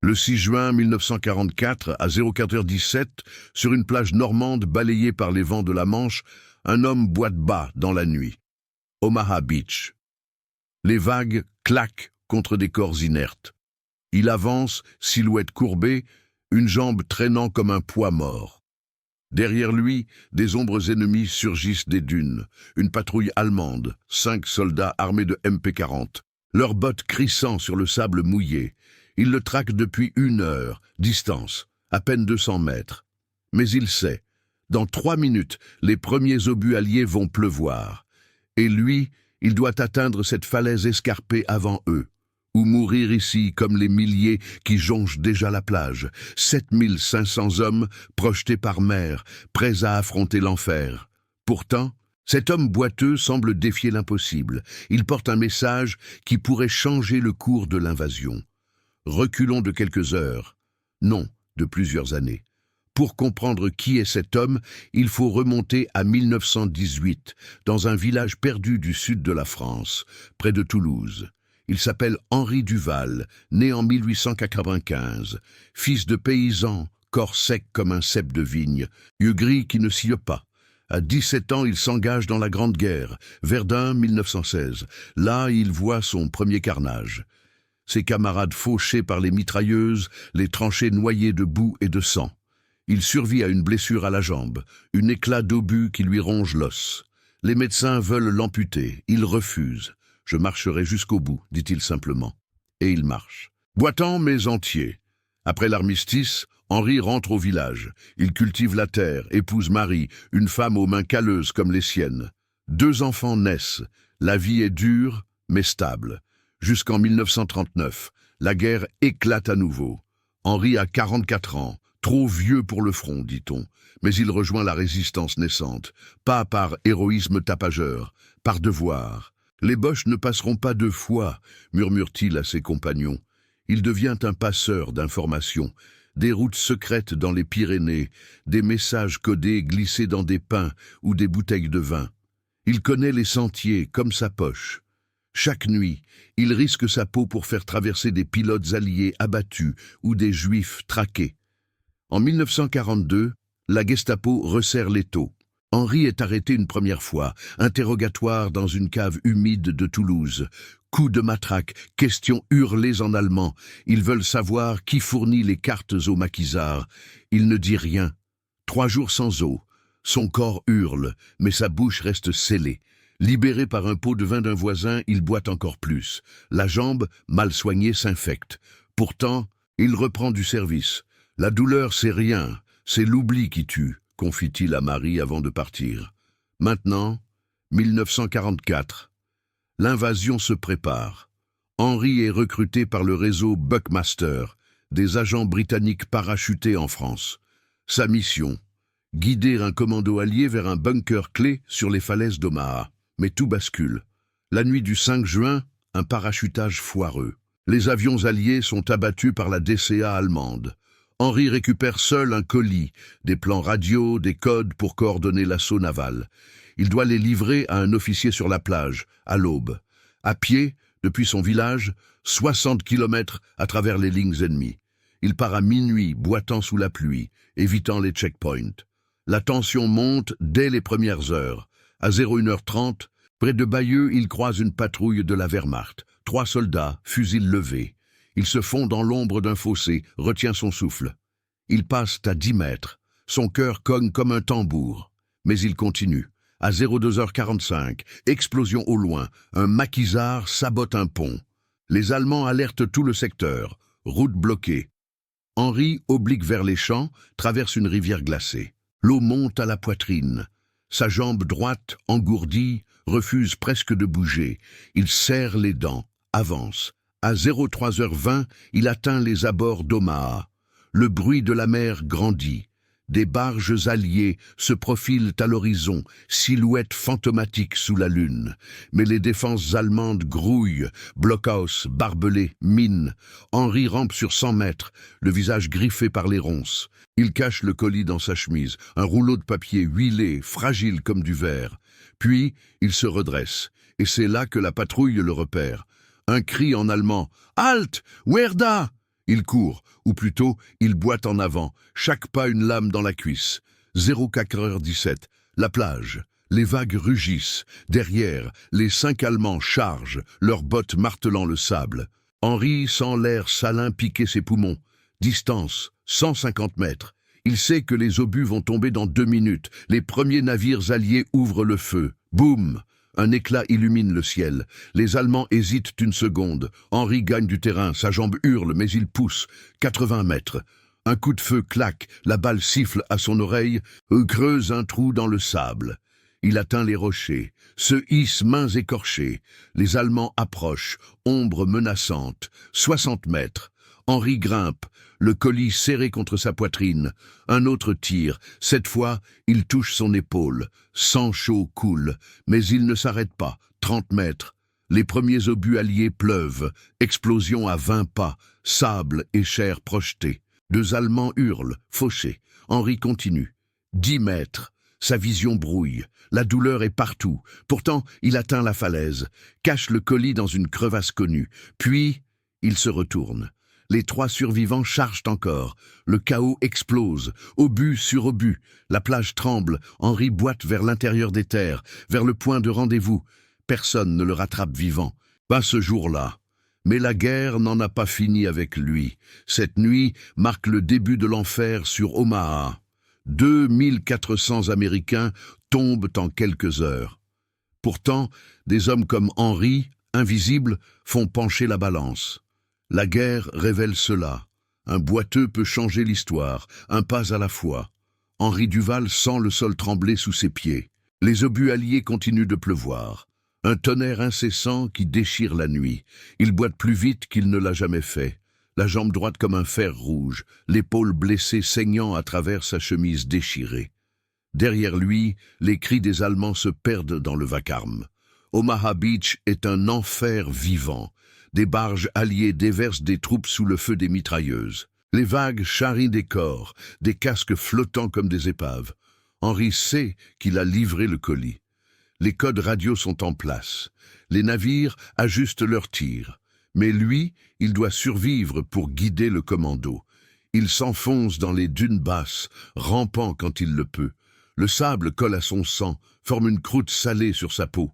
Le 6 juin 1944, à 04h17, sur une plage normande balayée par les vents de la Manche, un homme boite bas dans la nuit. Omaha Beach. Les vagues claquent contre des corps inertes. Il avance, silhouette courbée, une jambe traînant comme un poids mort. Derrière lui, des ombres ennemies surgissent des dunes. Une patrouille allemande, 5 soldats armés de MP40. Leurs bottes crissant sur le sable mouillé. Ils le traquent depuis 1 heure, distance, à peine 200 mètres. Mais il sait, dans 3 minutes, les premiers obus alliés vont pleuvoir. Et lui, il doit atteindre cette falaise escarpée avant eux. Ou mourir ici comme les milliers qui jonchent déjà la plage. 7500 hommes projetés par mer, prêts à affronter l'enfer. Pourtant, cet homme boiteux semble défier l'impossible. Il porte un message qui pourrait changer le cours de l'invasion. Reculons de quelques heures. Non, de plusieurs années. Pour comprendre qui est cet homme, il faut remonter à 1918, dans un village perdu du sud de la France, près de Toulouse. Il s'appelle Henri Duval, né en 1895, fils de paysan, corps sec comme un cep de vigne, yeux gris qui ne sillent pas. À 17 ans, il s'engage dans la Grande Guerre, Verdun 1916. Là, il voit son premier carnage. Ses camarades fauchés par les mitrailleuses, les tranchées noyées de boue et de sang. Il survit à une blessure à la jambe, un éclat d'obus qui lui ronge l'os. Les médecins veulent l'amputer, il refuse. « Je marcherai jusqu'au bout », dit-il simplement. Et il marche. Boitant mais entier. Après l'armistice, Henri rentre au village. Il cultive la terre, épouse Marie, une femme aux mains calleuses comme les siennes. 2 enfants naissent. La vie est dure, mais stable. Jusqu'en 1939, la guerre éclate à nouveau. Henri a 44 ans, trop vieux pour le front, dit-on. Mais il rejoint la résistance naissante, pas par héroïsme tapageur, par devoir. « Les Boches ne passeront pas 2 fois, murmure-t-il à ses compagnons. Il devient un passeur d'informations, des routes secrètes dans les Pyrénées, des messages codés glissés dans des pains ou des bouteilles de vin. Il connaît les sentiers comme sa poche. Chaque nuit, il risque sa peau pour faire traverser des pilotes alliés abattus ou des juifs traqués. En 1942, la Gestapo resserre l'étau. Henri est arrêté une première fois, interrogatoire dans une cave humide de Toulouse. Coups de matraque, questions hurlées en allemand. Ils veulent savoir qui fournit les cartes aux maquisards. Il ne dit rien. 3 jours sans eau. Son corps hurle, mais sa bouche reste scellée. Libéré par un pot de vin d'un voisin, il boite encore plus. La jambe, mal soignée, s'infecte. Pourtant, il reprend du service. La douleur, c'est rien, c'est l'oubli qui tue, confie-t-il à Marie avant de partir. Maintenant, 1944. L'invasion se prépare. Henri est recruté par le réseau Buckmaster, des agents britanniques parachutés en France. Sa mission, guider un commando allié vers un bunker clé sur les falaises d'Omaha. Mais tout bascule. La nuit du 5 juin, un parachutage foireux. Les avions alliés sont abattus par la DCA allemande. Henri récupère seul un colis, des plans radio, des codes pour coordonner l'assaut naval. Il doit les livrer à un officier sur la plage, à l'aube. À pied, depuis son village, 60 kilomètres à travers les lignes ennemies. Il part à minuit, boitant sous la pluie, évitant les checkpoints. La tension monte dès les premières heures. À 01h30, près de Bayeux, il croise une patrouille de la Wehrmacht. 3 soldats, fusils levés. Il se fond dans l'ombre d'un fossé, retient son souffle. Il passe à 10 mètres. Son cœur cogne comme un tambour. Mais il continue. À 02h45, explosion au loin. Un maquisard sabote un pont. Les Allemands alertent tout le secteur. Route bloquée. Henri oblique vers les champs, traverse une rivière glacée. L'eau monte à la poitrine. Sa jambe droite, engourdie, refuse presque de bouger. Il serre les dents, avance. À 03h20, il atteint les abords d'Omaha. Le bruit de la mer grandit. Des barges alliées se profilent à l'horizon, silhouettes fantomatiques sous la lune. Mais les défenses allemandes grouillent, blockhaus, barbelés, mines. Henri rampe sur 100 mètres, le visage griffé par les ronces. Il cache le colis dans sa chemise, un rouleau de papier huilé, fragile comme du verre. Puis, il se redresse, et c'est là que la patrouille le repère. Un cri en allemand. « Halt! Werda !» Il court, ou plutôt, il boite en avant, chaque pas une lame dans la cuisse. 04h17, la plage. Les vagues rugissent. Derrière, les 5 Allemands chargent, leurs bottes martelant le sable. Henri sent l'air salin piquer ses poumons. Distance, 150 mètres. Il sait que les obus vont tomber dans 2 minutes. Les premiers navires alliés ouvrent le feu. Boum! Un éclat illumine le ciel. Les Allemands hésitent une seconde. Henri gagne du terrain, sa jambe hurle, mais il pousse. 80 mètres. Un coup de feu claque, la balle siffle à son oreille, creuse un trou dans le sable. Il atteint les rochers, se hisse mains écorchées. Les Allemands approchent, ombre menaçante. 60 mètres. Henri grimpe, le colis serré contre sa poitrine. Un autre tire. Cette fois, il touche son épaule. Sang chaud coule, mais il ne s'arrête pas. 30 mètres. Les premiers obus alliés pleuvent. Explosion à 20 pas. Sable et chair projetée. 2 Allemands hurlent, fauchés. Henri continue. 10 mètres. Sa vision brouille. La douleur est partout. Pourtant, il atteint la falaise, cache le colis dans une crevasse connue. Puis, il se retourne. Les 3 survivants chargent encore. Le chaos explose. Obus sur obus. La plage tremble. Henri boite vers l'intérieur des terres, vers le point de rendez-vous. Personne ne le rattrape vivant. Pas ce jour-là. Mais la guerre n'en a pas fini avec lui. Cette nuit marque le début de l'enfer sur Omaha. 2400 Américains tombent en quelques heures. Pourtant, des hommes comme Henri, invisibles, font pencher la balance. La guerre révèle cela. Un boiteux peut changer l'histoire, un pas à la fois. Henri Duval sent le sol trembler sous ses pieds. Les obus alliés continuent de pleuvoir. Un tonnerre incessant qui déchire la nuit. Il boite plus vite qu'il ne l'a jamais fait. La jambe droite comme un fer rouge, l'épaule blessée saignant à travers sa chemise déchirée. Derrière lui, les cris des Allemands se perdent dans le vacarme. Omaha Beach est un enfer vivant. Des barges alliées déversent des troupes sous le feu des mitrailleuses. Les vagues charrient des corps, des casques flottants comme des épaves. Henri sait qu'il a livré le colis. Les codes radio sont en place. Les navires ajustent leurs tirs. Mais lui, il doit survivre pour guider le commando. Il s'enfonce dans les dunes basses, rampant quand il le peut. Le sable colle à son sang, forme une croûte salée sur sa peau.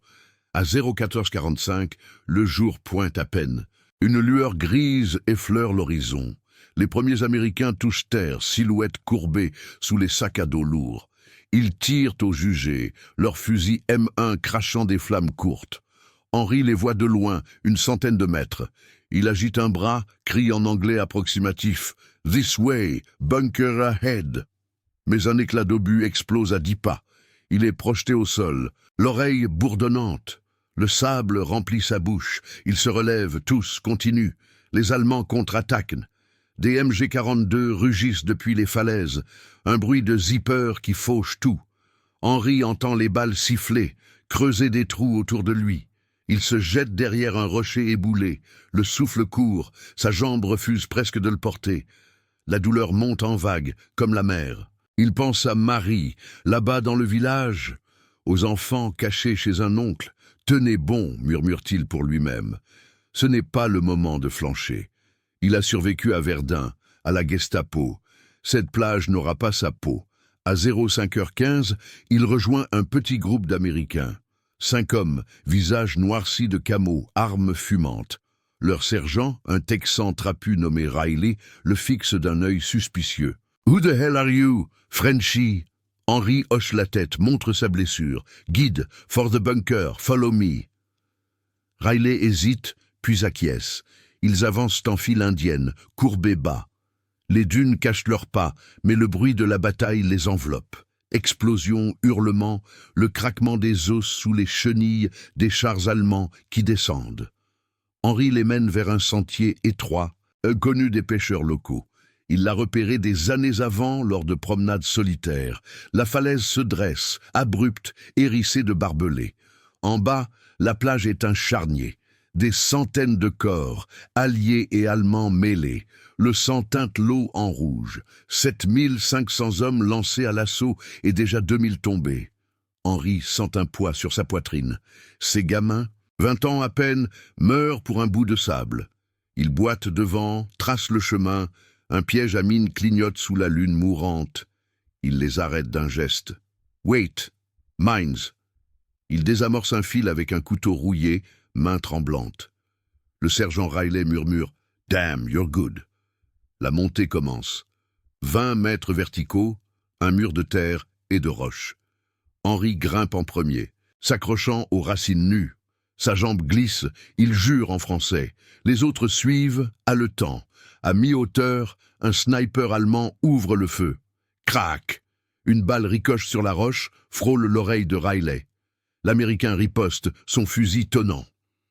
À 04h45, le jour pointe à peine. Une lueur grise effleure l'horizon. Les premiers Américains touchent terre, silhouettes courbées sous les sacs à dos lourds. Ils tirent au jugé, leurs fusils M1 crachant des flammes courtes. Henri les voit de loin, une centaine de mètres. Il agite un bras, crie en anglais approximatif « This way, bunker ahead ». Mais un éclat d'obus explose à 10 pas. Il est projeté au sol, l'oreille bourdonnante. Le sable remplit sa bouche. Ils se relèvent, tous, continuent. Les Allemands contre-attaquent. Des MG-42 rugissent depuis les falaises. Un bruit de zipper qui fauche tout. Henri entend les balles siffler, creuser des trous autour de lui. Il se jette derrière un rocher éboulé. Le souffle court, sa jambe refuse presque de le porter. La douleur monte en vagues, comme la mer. Il pense à Marie, là-bas dans le village, aux enfants cachés chez un oncle. « Tenez bon », murmure-t-il pour lui-même. Ce n'est pas le moment de flancher. Il a survécu à Verdun, à la Gestapo. Cette plage n'aura pas sa peau. À 05h15, il rejoint un petit groupe d'Américains. 5 hommes, visages noircis de camo, armes fumantes. Leur sergent, un Texan trapu nommé Riley, le fixe d'un œil suspicieux. « Who the hell are you, Frenchie ?» Henri hoche la tête, montre sa blessure. « Guide, for the bunker, follow me. » Riley hésite, puis acquiesce. Ils avancent en file indienne, courbés bas. Les dunes cachent leurs pas, mais le bruit de la bataille les enveloppe. Explosions, hurlements, le craquement des os sous les chenilles des chars allemands qui descendent. Henri les mène vers un sentier étroit, connu des pêcheurs locaux. Il l'a repéré des années avant lors de promenades solitaires. La falaise se dresse, abrupte, hérissée de barbelés. En bas, la plage est un charnier. Des centaines de corps, alliés et allemands mêlés. Le sang teinte l'eau en rouge. 7500 hommes lancés à l'assaut et déjà 2000 tombés. Henri sent un poids sur sa poitrine. Ces gamins, 20 ans à peine, meurent pour un bout de sable. Il boite devant, trace le chemin, un piège à mine clignote sous la lune mourante. Il les arrête d'un geste. « Wait, mines !» Il désamorce un fil avec un couteau rouillé, main tremblante. Le sergent Riley murmure « Damn, you're good !» La montée commence. 20 mètres verticaux, un mur de terre et de roches. Henri grimpe en premier, s'accrochant aux racines nues. Sa jambe glisse, il jure en français. Les autres suivent, haletants. À mi-hauteur, un sniper allemand ouvre le feu. Crac! Une balle ricoche sur la roche, frôle l'oreille de Riley. L'Américain riposte, son fusil tonnant.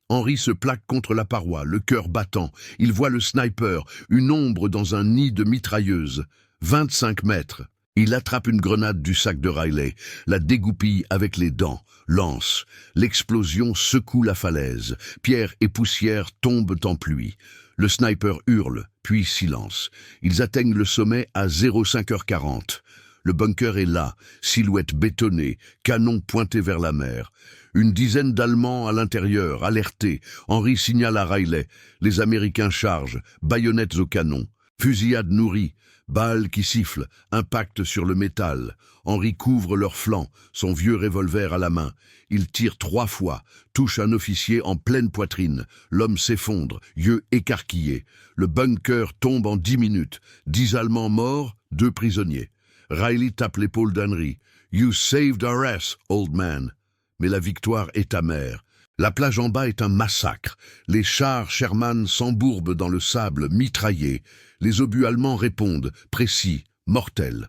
Henri se plaque contre la paroi, le cœur battant. Il voit le sniper, une ombre dans un nid de mitrailleuse. 25 mètres. Il attrape une grenade du sac de Riley, la dégoupille avec les dents, lance. L'explosion secoue la falaise. Pierre et poussière tombent en pluie. Le sniper hurle, puis silence. Ils atteignent le sommet à 05h40. Le bunker est là, silhouette bétonnée, canon pointé vers la mer. Une dizaine d'Allemands à l'intérieur, alertés. Henri signale à Riley. Les Américains chargent, baïonnettes au canon. Fusillade nourrie, balles qui sifflent, impact sur le métal. Henri couvre leurs flancs, son vieux revolver à la main. Il tire 3 fois, touche un officier en pleine poitrine. L'homme s'effondre, yeux écarquillés. Le bunker tombe en 10 minutes. 10 Allemands morts, 2 prisonniers. Riley tape l'épaule d'Henri. « You saved our ass, old man !» Mais la victoire est amère. La plage en bas est un massacre. Les chars Sherman s'embourbent dans le sable, mitraillés. Les obus allemands répondent, précis, mortels.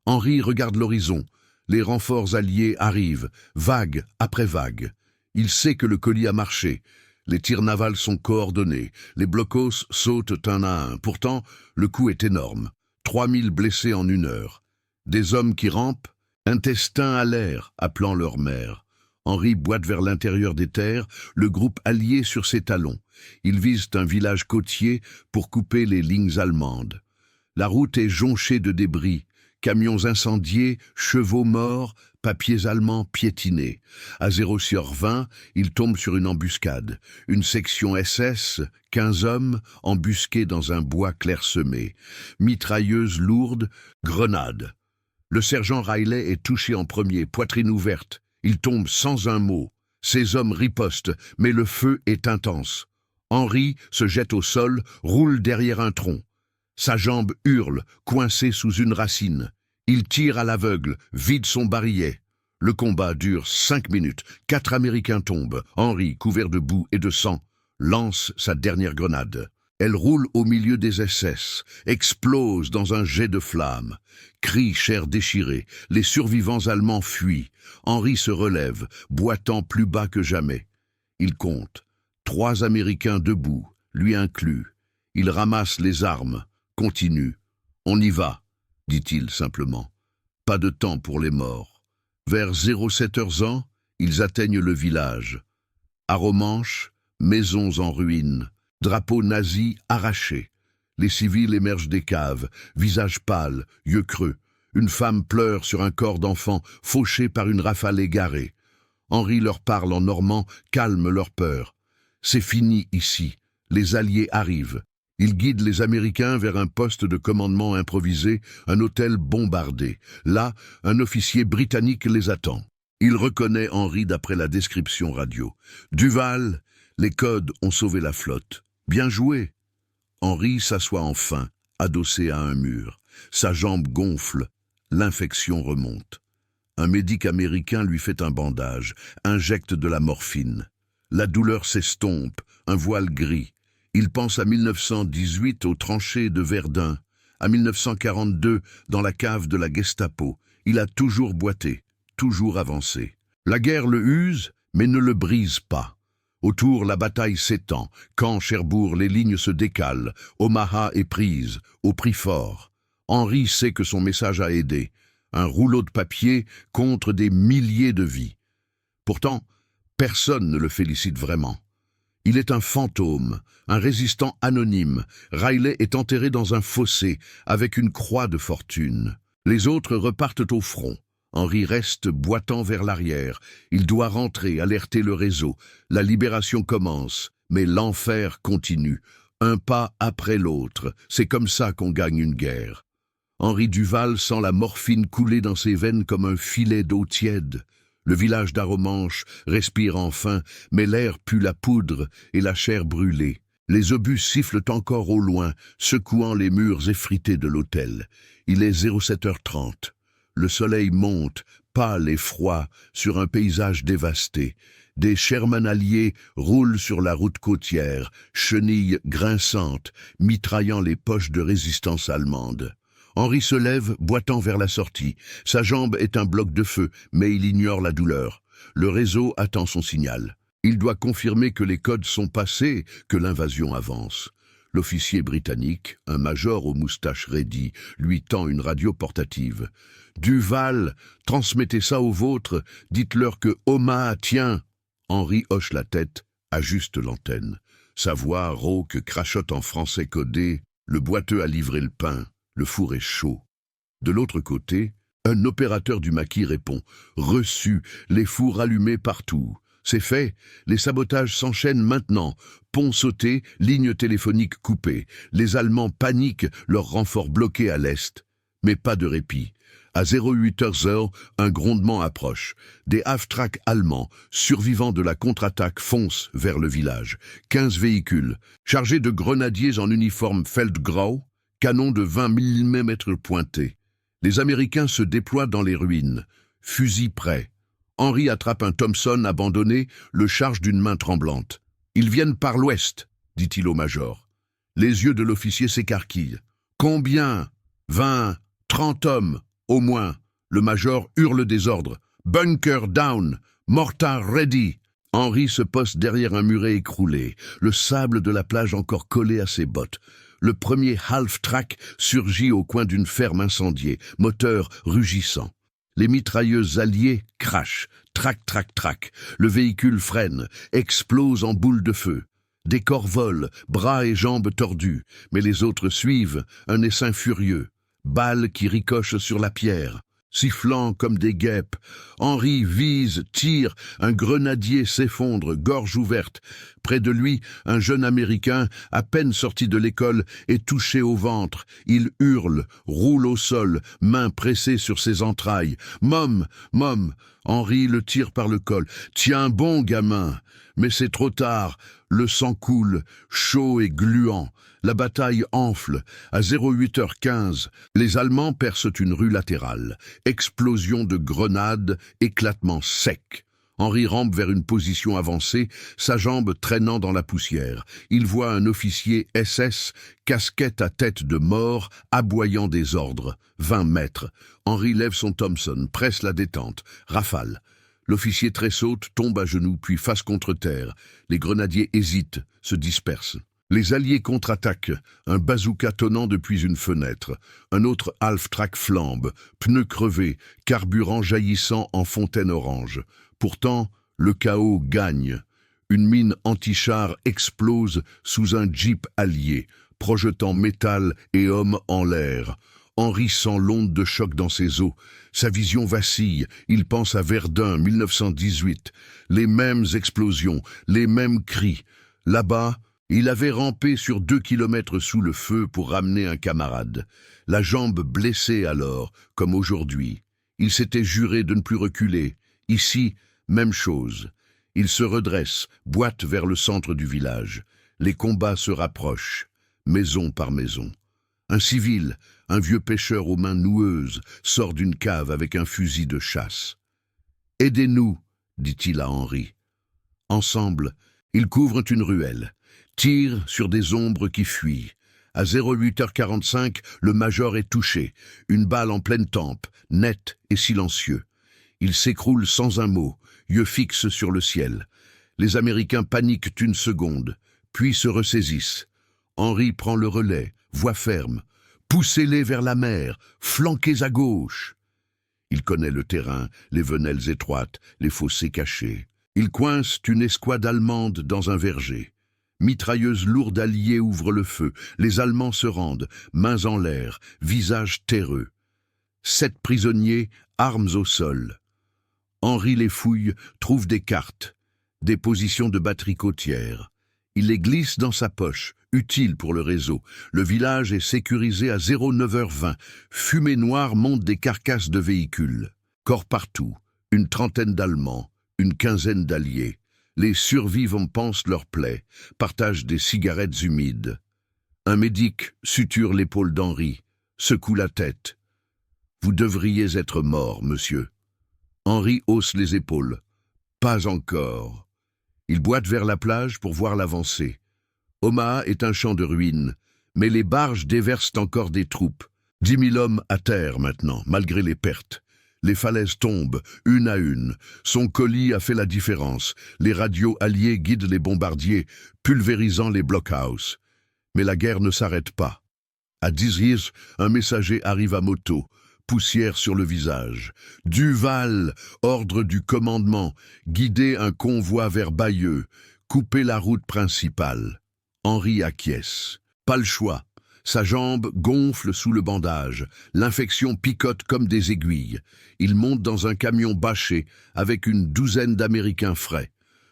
Henri regarde l'horizon. Les renforts alliés arrivent, vague après vague. Il sait que le colis a marché. Les tirs navals sont coordonnés. Les blocos sautent un à un. Pourtant, le coup est énorme. 3000 blessés en 1 heure. Des hommes qui rampent, intestins à l'air, appelant leur mère. Henri boite vers l'intérieur des terres, le groupe allié sur ses talons. Ils visent un village côtier pour couper les lignes allemandes. La route est jonchée de débris, camions incendiés, chevaux morts, papiers allemands piétinés. À 0h20, ils tombent sur une embuscade. Une section SS, 15 hommes, embusqués dans un bois clairsemé. Mitrailleuses lourdes, grenades. Le sergent Riley est touché en premier, poitrine ouverte. Il tombe sans un mot. Ses hommes ripostent, mais le feu est intense. Henri se jette au sol, roule derrière un tronc. Sa jambe hurle, coincée sous une racine. Il tire à l'aveugle, vide son barillet. Le combat dure 5 minutes. 4 Américains tombent. Henri, couvert de boue et de sang, lance sa dernière grenade. Elle roule au milieu des SS, explose dans un jet de flammes. Cris, chair déchirée, les survivants allemands fuient. Henri se relève, boitant plus bas que jamais. Il compte. 3 Américains debout, lui inclus. Il ramasse les armes, continue. « On y va », dit-il simplement. Pas de temps pour les morts. Vers 07h, ils atteignent le village. Aromanche, maisons en ruine. Drapeau nazi arraché. Les civils émergent des caves, visage pâle, yeux creux. Une femme pleure sur un corps d'enfant fauché par une rafale égarée. Henri leur parle en normand, calme leur peur. C'est fini ici. Les Alliés arrivent. Ils guident les Américains vers un poste de commandement improvisé, un hôtel bombardé. Là, un officier britannique les attend. Il reconnaît Henri d'après la description radio. « Duval, les codes ont sauvé la flotte. Bien joué !» Henri s'assoit enfin, adossé à un mur. Sa jambe gonfle, l'infection remonte. Un médic américain lui fait un bandage, injecte de la morphine. La douleur s'estompe, un voile gris. Il pense à 1918 aux tranchées de Verdun, à 1942 dans la cave de la Gestapo. Il a toujours boité, toujours avancé. La guerre le use, mais ne le brise pas. Autour, la bataille s'étend. Caen, Cherbourg, les lignes se décalent. Omaha est prise, au prix fort. Henri sait que son message a aidé. Un rouleau de papier contre des milliers de vies. Pourtant, personne ne le félicite vraiment. Il est un fantôme, un résistant anonyme. Riley est enterré dans un fossé, avec une croix de fortune. Les autres repartent au front. Henri reste boitant vers l'arrière. Il doit rentrer, alerter le réseau. La libération commence, mais l'enfer continue. Un pas après l'autre, c'est comme ça qu'on gagne une guerre. Henri Duval sent la morphine couler dans ses veines comme un filet d'eau tiède. Le village d'Arromanches respire enfin, mais l'air pue la poudre et la chair brûlée. Les obus sifflent encore au loin, secouant les murs effrités de l'hôtel. Il est 07h30. Le soleil monte, pâle et froid, sur un paysage dévasté. Des Sherman alliés roulent sur la route côtière, chenilles grinçantes, mitraillant les poches de résistance allemande. Henri se lève, boitant vers la sortie. Sa jambe est un bloc de feu, mais il ignore la douleur. Le réseau attend son signal. Il doit confirmer que les codes sont passés, que l'invasion avance. L'officier britannique, un major aux moustaches raidies, lui tend une radio portative. « Duval, transmettez ça aux vôtres, dites-leur que Omaha tient !» Henri hoche la tête, ajuste l'antenne. Sa voix rauque crachote en français codé. Le boiteux a livré le pain. Le four est chaud. De l'autre côté, un opérateur du maquis répond « Reçu, les fours allumés partout. C'est fait, les sabotages s'enchaînent maintenant. Pont sauté, ligne téléphonique coupée. Les Allemands paniquent, leurs renforts bloqués à l'est. Mais pas de répit. À 08h, un grondement approche. Des half-tracks allemands, survivants de la contre-attaque, foncent vers le village. 15 véhicules, chargés de grenadiers en uniforme Feldgrau, canon de 20 mm pointés. Les Américains se déploient dans les ruines. Fusils prêts. Henri attrape un Thompson abandonné, le charge d'une main tremblante. « Ils viennent par l'ouest », dit-il au major. Les yeux de l'officier s'écarquillent. « Combien ? 20, 30 hommes, au moins. » Le major hurle des ordres. « Bunker down, mortar ready !» Henri se poste derrière un muret écroulé, le sable de la plage encore collé à ses bottes. Le premier half-track surgit au coin d'une ferme incendiée, moteur rugissant. Les mitrailleuses alliées crachent, trac, trac, trac. Le véhicule freine, explose en boule de feu. Des corps volent, bras et jambes tordus, mais les autres suivent, un essaim furieux. Balles qui ricochent sur la pierre. Sifflant comme des guêpes, Henri vise, tire, un grenadier s'effondre, gorge ouverte. Près de lui, un jeune Américain, à peine sorti de l'école, est touché au ventre. Il hurle, roule au sol, mains pressées sur ses entrailles. « Mom, Mom !» Henri le tire par le col. « Tiens bon, gamin !» Mais c'est trop tard. Le sang coule, chaud et gluant. La bataille enfle. À 08h15, les Allemands percent une rue latérale. Explosion de grenades, éclatement sec. Henri rampe vers une position avancée, sa jambe traînant dans la poussière. Il voit un officier SS, casquette à tête de mort, aboyant des ordres. 20 mètres. Henri lève son Thompson, presse la détente. Rafale. L'officier tressaute, tombe à genoux, puis face contre terre. Les grenadiers hésitent, se dispersent. Les Alliés contre-attaquent, un bazooka tonnant depuis une fenêtre. Un autre half-track flambe, pneus crevés, carburant jaillissant en fontaine orange. Pourtant, le chaos gagne. Une mine anti-char explose sous un jeep allié, projetant métal et hommes en l'air. Henri sent l'onde de choc dans ses os. Sa vision vacille. Il pense à Verdun, 1918. Les mêmes explosions, les mêmes cris. Là-bas, il avait rampé sur 2 kilomètres sous le feu pour ramener un camarade. La jambe blessée alors, comme aujourd'hui. Il s'était juré de ne plus reculer. Ici, même chose. Il se redresse, boite vers le centre du village. Les combats se rapprochent, maison par maison. Un civil, un vieux pêcheur aux mains noueuses, sort d'une cave avec un fusil de chasse. « Aidez-nous » dit-il à Henri. Ensemble, ils couvrent une ruelle. Tire sur des ombres qui fuient. À 08h45, le major est touché. Une balle en pleine tempe, net et silencieux. Il s'écroule sans un mot, yeux fixes sur le ciel. Les Américains paniquent une seconde, puis se ressaisissent. Henri prend le relais, voix ferme. « Poussez-les vers la mer, flanquez à gauche !» Il connaît le terrain, les venelles étroites, les fossés cachés. Il coince une escouade allemande dans un verger. Mitrailleuses lourdes alliées ouvrent le feu. Les Allemands se rendent, mains en l'air, visages terreux. 7 prisonniers, armes au sol. Henri les fouille, trouve des cartes, des positions de batterie côtière. Il les glisse dans sa poche, utile pour le réseau. Le village est sécurisé à 09h20. Fumée noire monte des carcasses de véhicules. Corps partout, une trentaine d'Allemands, une quinzaine d'Alliés. Les survivants pansent leurs plaies, partagent des cigarettes humides. Un médic suture l'épaule d'Henri, secoue la tête. « Vous devriez être mort, monsieur. » Henri hausse les épaules. « Pas encore. » Il boite vers la plage pour voir l'avancée. Omaha est un champ de ruines, mais les barges déversent encore des troupes. 10 000 hommes à terre maintenant, malgré les pertes. Les falaises tombent, une à une. Son colis a fait la différence. Les radios alliés guident les bombardiers, pulvérisant les blockhaus. Mais la guerre ne s'arrête pas. À Dizries, un messager arrive à moto, poussière sur le visage. Duval, ordre du commandement, guider un convoi vers Bayeux, couper la route principale. Henri acquiesce. Pas le choix. Sa jambe gonfle sous le bandage. L'infection picote comme des aiguilles. Il monte dans un camion bâché avec une douzaine d'Américains frais.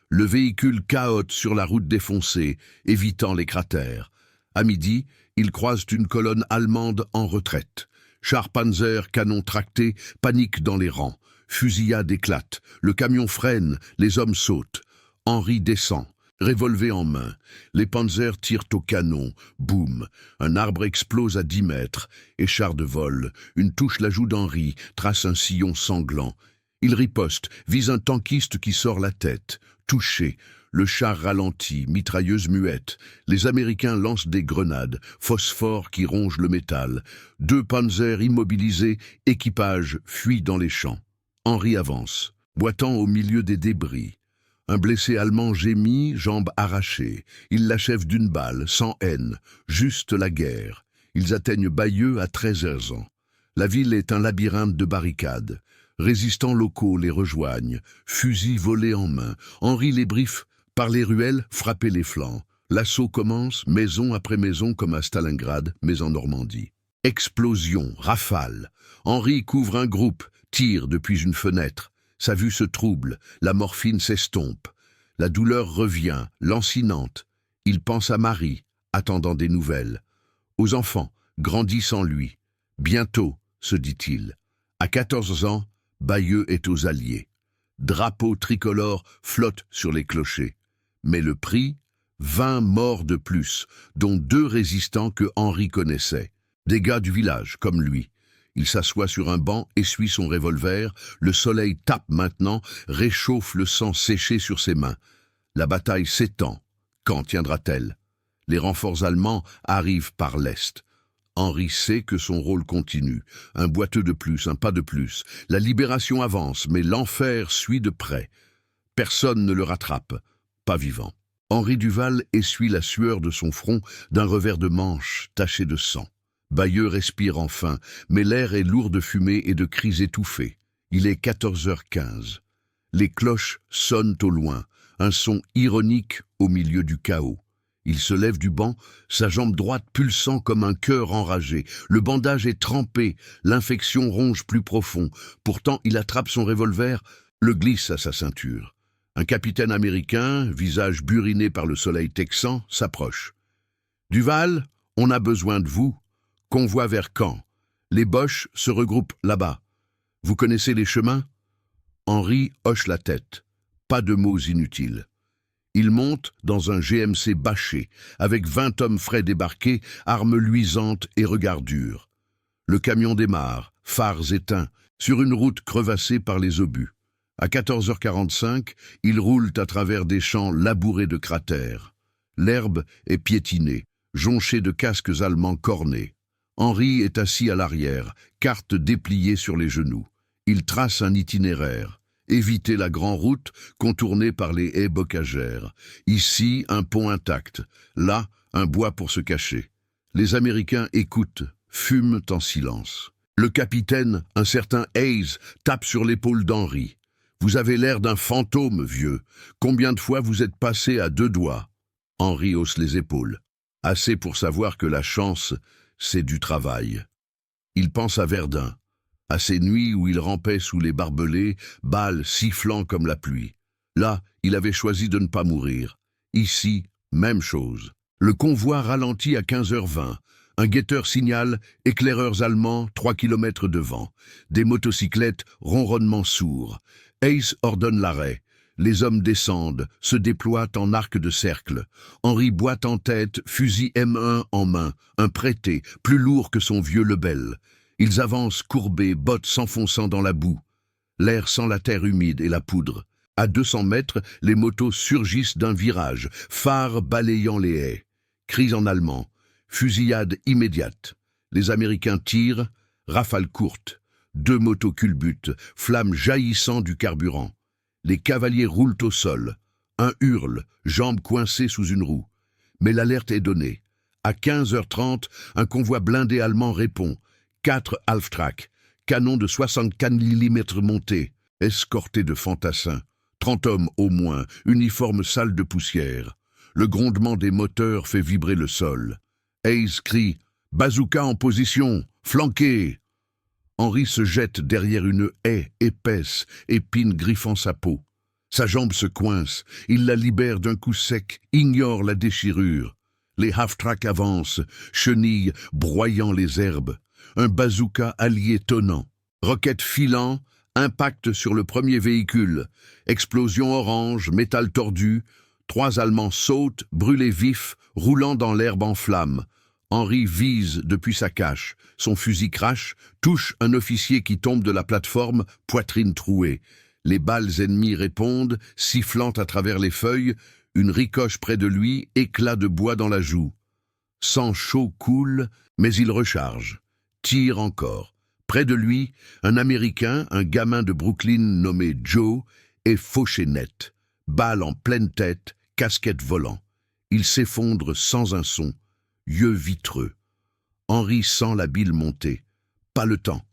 Le véhicule cahote sur la route défoncée, évitant les cratères. À midi, ils croisent une colonne allemande en retraite. Chars Panzer, canons tractés, panique dans les rangs. Fusillade éclate. Le camion freine, les hommes sautent. Henri descend. Revolver en main, les panzers tirent au canon, boum, un arbre explose à 10 mètres, échard de vol, une touche la joue d'Henri, trace un sillon sanglant. Il riposte, vise un tankiste qui sort la tête, touché, le char ralentit, mitrailleuse muette, les Américains lancent des grenades, phosphore qui ronge le métal, 2 panzers immobilisés, équipage fuit dans les champs. Henri avance, boitant au milieu des débris. Un blessé allemand gémit, jambes arrachées. Il l'achève d'une balle, sans haine, juste la guerre. Ils atteignent Bayeux à 13h. La ville est un labyrinthe de barricades. Résistants locaux les rejoignent, fusils volés en main. Henri les briefe, par les ruelles, frapper les flancs. L'assaut commence, maison après maison comme à Stalingrad, mais en Normandie. Explosion, rafale. Henri couvre un groupe, tire depuis une fenêtre. Sa vue se trouble, la morphine s'estompe. La douleur revient, lancinante. Il pense à Marie, attendant des nouvelles. Aux enfants, grandis sans lui. Bientôt, se dit-il. À 14 ans, Bayeux est aux Alliés. Drapeau tricolore flotte sur les clochers. Mais le prix, 20 morts de plus, dont 2 résistants que Henri connaissait. Des gars du village, comme lui. Il s'assoit sur un banc, essuie son revolver, le soleil tape maintenant, réchauffe le sang séché sur ses mains. La bataille s'étend. Quand tiendra-t-elle? Les renforts allemands arrivent par l'Est. Henri sait que son rôle continue. Un boiteux de plus, un pas de plus. La libération avance, mais l'enfer suit de près. Personne ne le rattrape, pas vivant. Henri Duval essuie la sueur de son front d'un revers de manche taché de sang. Bayeux respire enfin, mais l'air est lourd de fumée et de cris étouffés. Il est 14h15. Les cloches sonnent au loin, un son ironique au milieu du chaos. Il se lève du banc, sa jambe droite pulsant comme un cœur enragé. Le bandage est trempé, l'infection ronge plus profond. Pourtant, il attrape son revolver, le glisse à sa ceinture. Un capitaine américain, visage buriné par le soleil texan, s'approche. « Duval, on a besoin de vous. Convoi vers Caen. Les Boches se regroupent là-bas. Vous connaissez les chemins ?» Henri hoche la tête. Pas de mots inutiles. Il monte dans un GMC bâché, avec 20 hommes frais débarqués, armes luisantes et regard dur. Le camion démarre, phares éteints, sur une route crevassée par les obus. À 14h45, ils roulent à travers des champs labourés de cratères. L'herbe est piétinée, jonchée de casques allemands cornés. Henri est assis à l'arrière, carte dépliée sur les genoux. Il trace un itinéraire. Éviter la grande route, contournée par les haies bocagères. Ici, un pont intact. Là, un bois pour se cacher. Les Américains écoutent, fument en silence. Le capitaine, un certain Hayes, tape sur l'épaule d'Henri. « Vous avez l'air d'un fantôme, vieux. Combien de fois vous êtes passé à 2 doigts ?» Henri hausse les épaules. Assez pour savoir que la chance, c'est du travail. Il pense à Verdun, à ces nuits où il rampait sous les barbelés, balles sifflant comme la pluie. Là, il avait choisi de ne pas mourir. Ici, même chose. Le convoi ralentit à 15h20. Un guetteur signale « Éclaireurs allemands, 3 km devant ». Des motocyclettes, ronronnement sourd. Hayes ordonne l'arrêt. Les hommes descendent, se déploient en arc de cercle. Henri boite en tête, fusil M1 en main, un prêté, plus lourd que son vieux Lebel. Ils avancent courbés, bottes s'enfonçant dans la boue. L'air sent la terre humide et la poudre. À 200 mètres, les motos surgissent d'un virage, phares balayant les haies. Cris en allemand. Fusillade immédiate. Les Américains tirent, rafale courte. 2 motos culbutent, flammes jaillissant du carburant. Les cavaliers roulent au sol. Un hurle, jambes coincées sous une roue. Mais l'alerte est donnée. À 15h30, un convoi blindé allemand répond. 4 Half-Track, canons de 64 mm montés, escortés de fantassins. 30 hommes au moins, uniformes sales de poussière. Le grondement des moteurs fait vibrer le sol. Hayes crie « Bazooka en position, flanquez !» Henri se jette derrière une haie épaisse, épine griffant sa peau. Sa jambe se coince, il la libère d'un coup sec, ignore la déchirure. Les half-track avancent, chenilles broyant les herbes. Un bazooka allié tonnant. Roquette filant, impact sur le premier véhicule. Explosion orange, métal tordu. 3 Allemands sautent, brûlés vifs, roulant dans l'herbe en flammes. Henri vise depuis sa cache. Son fusil crache, touche un officier qui tombe de la plateforme, poitrine trouée. Les balles ennemies répondent, sifflant à travers les feuilles. Une ricoche près de lui, éclat de bois dans la joue. Sang chaud coule, mais il recharge. Tire encore. Près de lui, un Américain, un gamin de Brooklyn nommé Joe, est fauché net. Balle en pleine tête, casquette volant. Il s'effondre sans un son, yeux vitreux. Henri sent la bile monter. Pas le temps.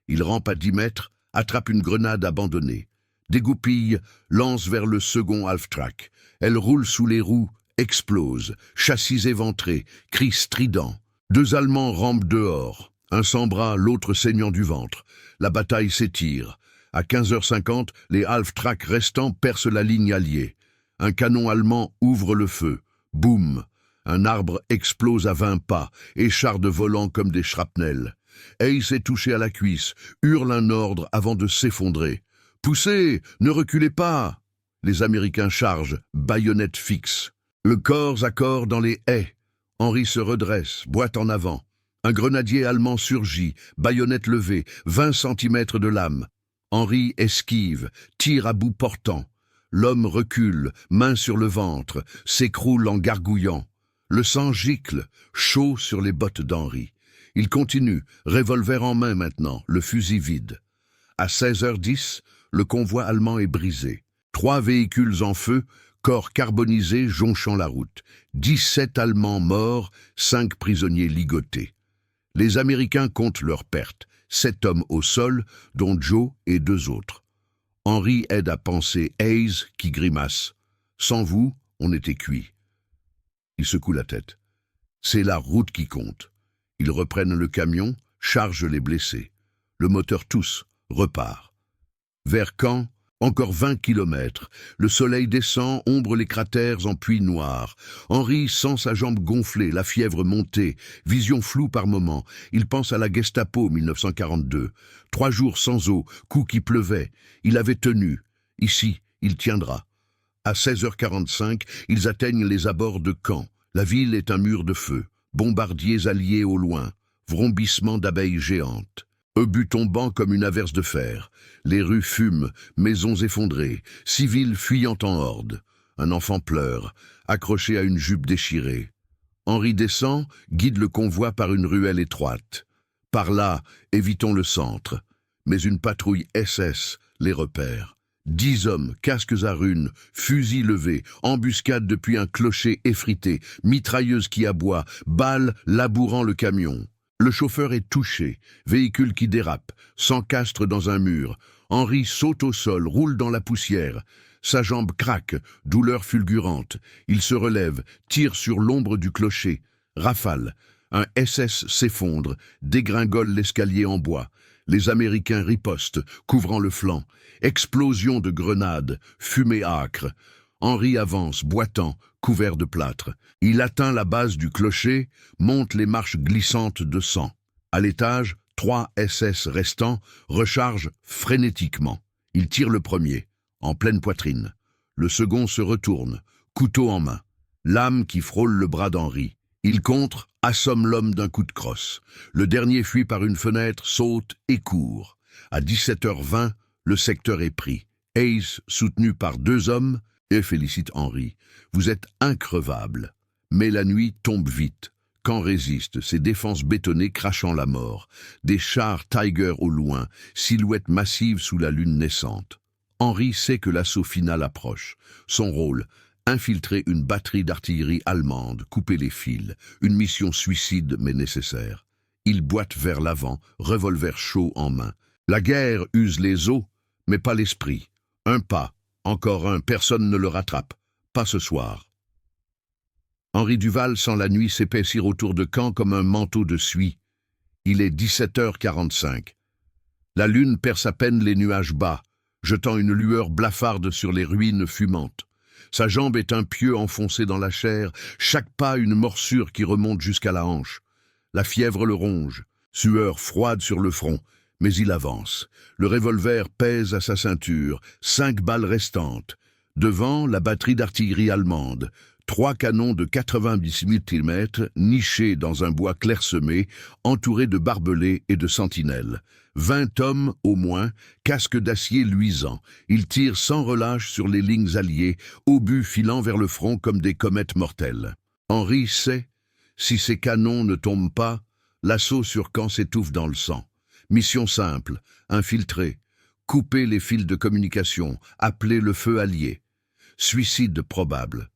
Il rampe à 10 mètres, attrape une grenade abandonnée. Dégoupille, lance vers le second half-track. Elle roule sous les roues, explose, châssis éventrés, cris stridents. 2 Allemands rampent dehors. Un sans bras, l'autre saignant du ventre. La bataille s'étire. À 15h50, les half-track restants percent la ligne alliée. Un canon allemand ouvre le feu. Boum! Un arbre explose à 20 pas, écharde volant comme des shrapnels. Hayes est touché à la cuisse, hurle un ordre avant de s'effondrer. « Poussez! Ne reculez pas !» Les Américains chargent, baïonnettes fixes. Le corps à corps dans les haies. Henri se redresse, boite en avant. Un grenadier allemand surgit, baïonnette levée, 20 cm de lame. Henri esquive, tire à bout portant. L'homme recule, main sur le ventre, s'écroule en gargouillant. Le sang gicle, chaud sur les bottes d'Henri. Il continue, revolver en main maintenant, le fusil vide. À 16h10, le convoi allemand est brisé. 3 véhicules en feu, corps carbonisés jonchant la route. 17 Allemands morts, 5 prisonniers ligotés. Les Américains comptent leurs pertes. 7 hommes au sol, dont Joe et 2 autres. Henri aide à penser Hayes qui grimace. Sans vous, on était cuit. Il secoue la tête. C'est la route qui compte. Ils reprennent le camion, chargent les blessés. Le moteur tousse, repart. Vers Caen, encore 20 kilomètres. Le soleil descend, ombre les cratères en puits noirs. Henri sent sa jambe gonfler, la fièvre monter, vision floue par moments. Il pense à la Gestapo 1942. 3 jours sans eau, coup qui pleuvait. Il avait tenu. Ici, il tiendra. À 16h45, ils atteignent les abords de Caen. La ville est un mur de feu. Bombardiers alliés au loin. Vrombissement d'abeilles géantes. Obus tombant comme une averse de fer. Les rues fument, maisons effondrées, civils fuyant en horde. Un enfant pleure, accroché à une jupe déchirée. Henri descend, guide le convoi par une ruelle étroite. Par là, évitons le centre. Mais une patrouille SS les repère. 10 hommes, casques à runes, fusils levés, embuscade depuis un clocher effrité, mitrailleuse qui aboie, balles labourant le camion. Le chauffeur est touché, véhicule qui dérape, s'encastre dans un mur. Henri saute au sol, roule dans la poussière. Sa jambe craque, douleur fulgurante. Il se relève, tire sur l'ombre du clocher. Rafale. Un SS s'effondre, dégringole l'escalier en bois. Les Américains ripostent, couvrant le flanc. Explosion de grenades, fumée âcre. Henri avance, boitant, couvert de plâtre. Il atteint la base du clocher, monte les marches glissantes de sang. À l'étage, 3 SS restants rechargent frénétiquement. Il tire le premier, en pleine poitrine. Le second se retourne, couteau en main. Lame qui frôle le bras d'Henri. Il contre, assomme l'homme d'un coup de crosse. Le dernier fuit par une fenêtre, saute et court. À 17h20, le secteur est pris. Ace, soutenu par 2 hommes, et félicite Henri. Vous êtes increvable. Mais la nuit tombe vite. Qu'en résiste, ses défenses bétonnées crachant la mort. Des chars Tiger au loin, silhouettes massives sous la lune naissante. Henri sait que l'assaut final approche. Son rôle, infiltrer une batterie d'artillerie allemande, couper les fils. Une mission suicide mais nécessaire. Il boite vers l'avant, revolver chaud en main. La guerre use les os, mais pas l'esprit. Un pas, encore un, personne ne le rattrape. Pas ce soir. Henri Duval sent la nuit s'épaissir autour de Caen comme un manteau de suie. Il est 17h45. La lune perce à peine les nuages bas, jetant une lueur blafarde sur les ruines fumantes. Sa jambe est un pieu enfoncé dans la chair, chaque pas une morsure qui remonte jusqu'à la hanche. La fièvre le ronge, sueur froide sur le front, mais il avance. Le revolver pèse à sa ceinture, 5 balles restantes. Devant, la batterie d'artillerie allemande. 3 canons de 90 mm nichés dans un bois clairsemé, entourés de barbelés et de sentinelles. 20 hommes, au moins, casques d'acier luisants. Ils tirent sans relâche sur les lignes alliées, obus filant vers le front comme des comètes mortelles. Henri sait, si ces canons ne tombent pas, l'assaut sur Caen s'étouffe dans le sang. Mission simple, infiltrer, couper les fils de communication, appeler le feu allié. Suicide probable.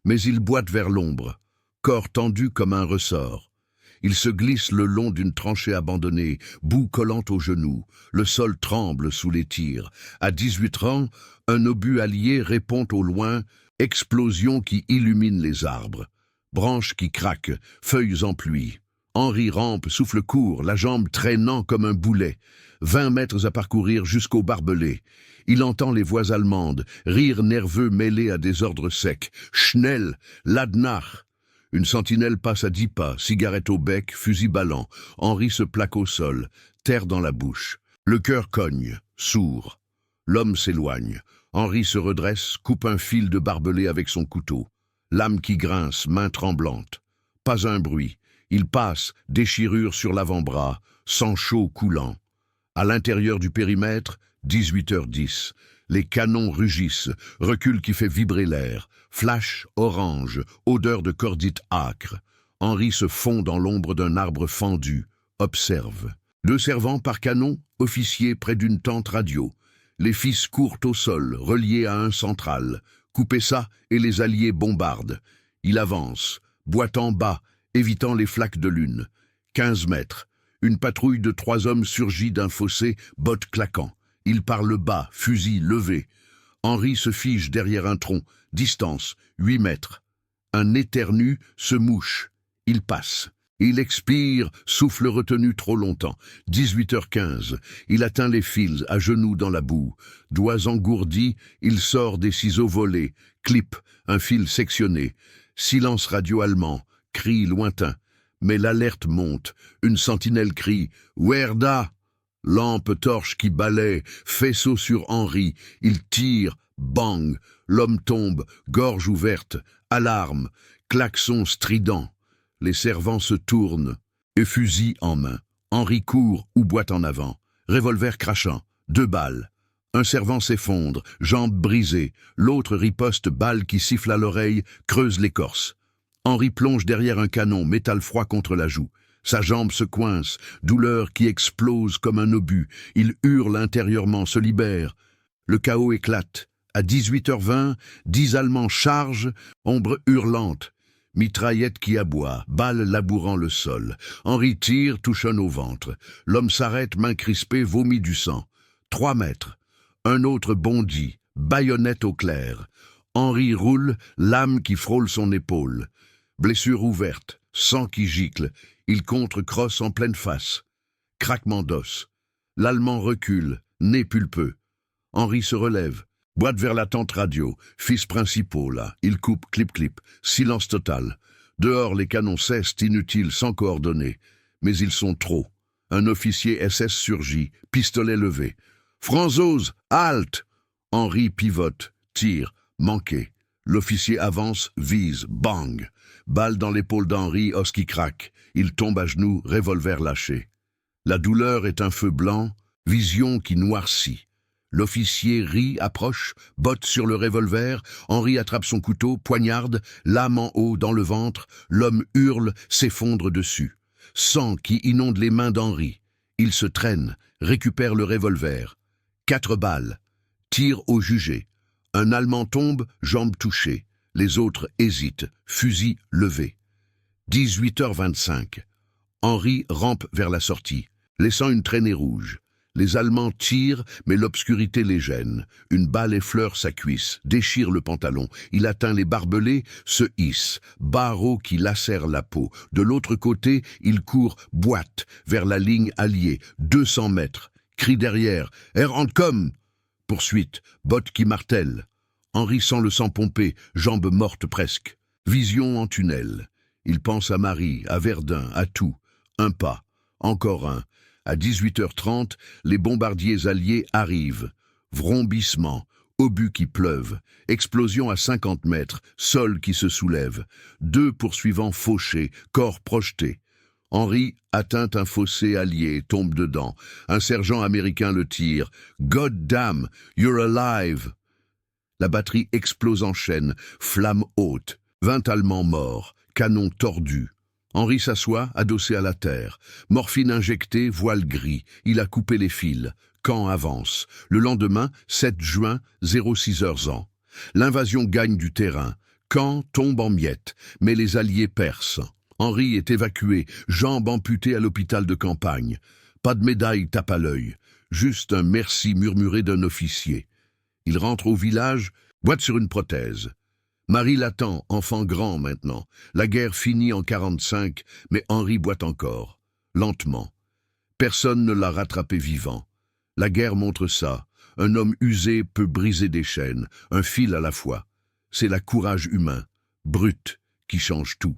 Mais il boite vers l'ombre, corps tendu comme un ressort. Il se glisse le long d'une tranchée abandonnée, boue collante aux genoux. Le sol tremble sous les tirs. À 18 rangs, un obus allié répond au loin, explosion qui illumine les arbres. Branches qui craquent, feuilles en pluie. Henri rampe, souffle court, la jambe traînant comme un boulet. 20 mètres à parcourir jusqu'au barbelé. Il entend les voix allemandes, rires nerveux mêlés à des ordres secs. Schnell, Ladnach. Une sentinelle passe à 10 pas, cigarette au bec, fusil ballant. Henri se plaque au sol, terre dans la bouche. Le cœur cogne, sourd. L'homme s'éloigne. Henri se redresse, coupe un fil de barbelé avec son couteau. Lame qui grince, main tremblante. Pas un bruit. Il passe, déchirure sur l'avant-bras, sang chaud coulant. À l'intérieur du périmètre, 18h10. Les canons rugissent, recul qui fait vibrer l'air. Flash orange, odeur de cordite âcre. Henri se fond dans l'ombre d'un arbre fendu, observe. 2 servants par canon, officiers près d'une tente radio. Les fils courent au sol, reliés à un central. Coupez ça et les alliés bombardent. Il avance, boitant bas, évitant les flaques de lune. 15 mètres. Une patrouille de 3 hommes surgit d'un fossé, bottes claquant. Il parle bas, fusil levé. Henri se fige derrière un tronc. Distance, 8 mètres. Un éternu se mouche. Il passe. Il expire, souffle retenu trop longtemps. 18h15. Il atteint les fils, à genoux dans la boue. Doigts engourdis, il sort des ciseaux volés. Clip, un fil sectionné. Silence radio allemand. Cri lointain. Mais l'alerte monte. Une sentinelle crie « Werda !» Lampe torche qui balaie, faisceau sur Henri. Il tire, bang. L'homme tombe, gorge ouverte. Alarme, klaxon strident. Les servants se tournent, et fusil en main. Henri court ou boite en avant. Revolver crachant, 2 balles. Un servant s'effondre, jambe brisée. L'autre riposte, balle qui siffle à l'oreille, creuse l'écorce. Henri plonge derrière un canon, métal froid contre la joue. Sa jambe se coince, douleur qui explose comme un obus. Il hurle intérieurement, se libère. Le chaos éclate. À 18h20, 10 Allemands chargent, ombre hurlante. Mitraillette qui aboie, balle labourant le sol. Henri tire, touche un au ventre. L'homme s'arrête, main crispée, vomit du sang. 3 mètres. Un autre bondit, baïonnette au clair. Henri roule, lame qui frôle son épaule. Blessure ouverte, sang qui gicle. Il contre-crosse en pleine face. Craquement d'os. L'Allemand recule, nez pulpeux. Henri se relève. Boite vers la tente radio. Fils principaux, là. Il coupe, clip-clip. Silence total. Dehors, les canons cessent, inutiles, sans coordonnées. Mais ils sont trop. Un officier SS surgit, pistolet levé. Franzoz, halte! Henri pivote, tire, manqué. L'officier avance, vise, bang! Balle dans l'épaule d'Henri, os qui craque. Il tombe à genoux, revolver lâché. La douleur est un feu blanc, vision qui noircit. L'officier rit, approche, botte sur le revolver, Henri attrape son couteau, poignarde, lame en haut dans le ventre, l'homme hurle, s'effondre dessus. Sang qui inonde les mains d'Henri. Il se traîne, récupère le revolver. 4 balles. Tire au jugé. Un Allemand tombe, jambe touchée. Les autres hésitent, fusil levé. 18h25. Henri rampe vers la sortie, laissant une traînée rouge. Les Allemands tirent, mais l'obscurité les gêne. Une balle effleure sa cuisse, déchire le pantalon. Il atteint les barbelés, se hisse. Barreau qui lacère la peau. De l'autre côté, il court, boite, vers la ligne alliée. 200 mètres. Cri derrière. « Er entkommt !» Poursuite. Botte qui martèle. Henri sent le sang pomper, jambes mortes presque. Vision en tunnel. Il pense à Marie, à Verdun, à tout. Un pas. Encore un. À 18h30, les bombardiers alliés arrivent. Vrombissement, obus qui pleuvent, explosion à 50 mètres, sol qui se soulève. 2 poursuivants fauchés, corps projetés. Henri atteint un fossé allié, tombe dedans. Un sergent américain le tire. « God damn, you're alive !» La batterie explose en chaîne, flamme haute. 20 Allemands morts, canon tordu. Henri s'assoit, adossé à la terre. Morphine injectée, voile gris. Il a coupé les fils. Camp avance. Le lendemain, 7 juin, 06h ans. L'invasion gagne du terrain. Camp tombe en miettes, mais les Alliés percent. Henri est évacué, jambes amputées à l'hôpital de campagne. Pas de médaille tape à l'œil. Juste un merci murmuré d'un officier. Il rentre au village, boite sur une prothèse. Marie l'attend, enfant grand maintenant. La guerre finit en 45, mais Henri boite encore. Lentement. Personne ne l'a rattrapé vivant. La guerre montre ça. Un homme usé peut briser des chaînes, un fil à la fois. C'est la courage humain, brut, qui change tout.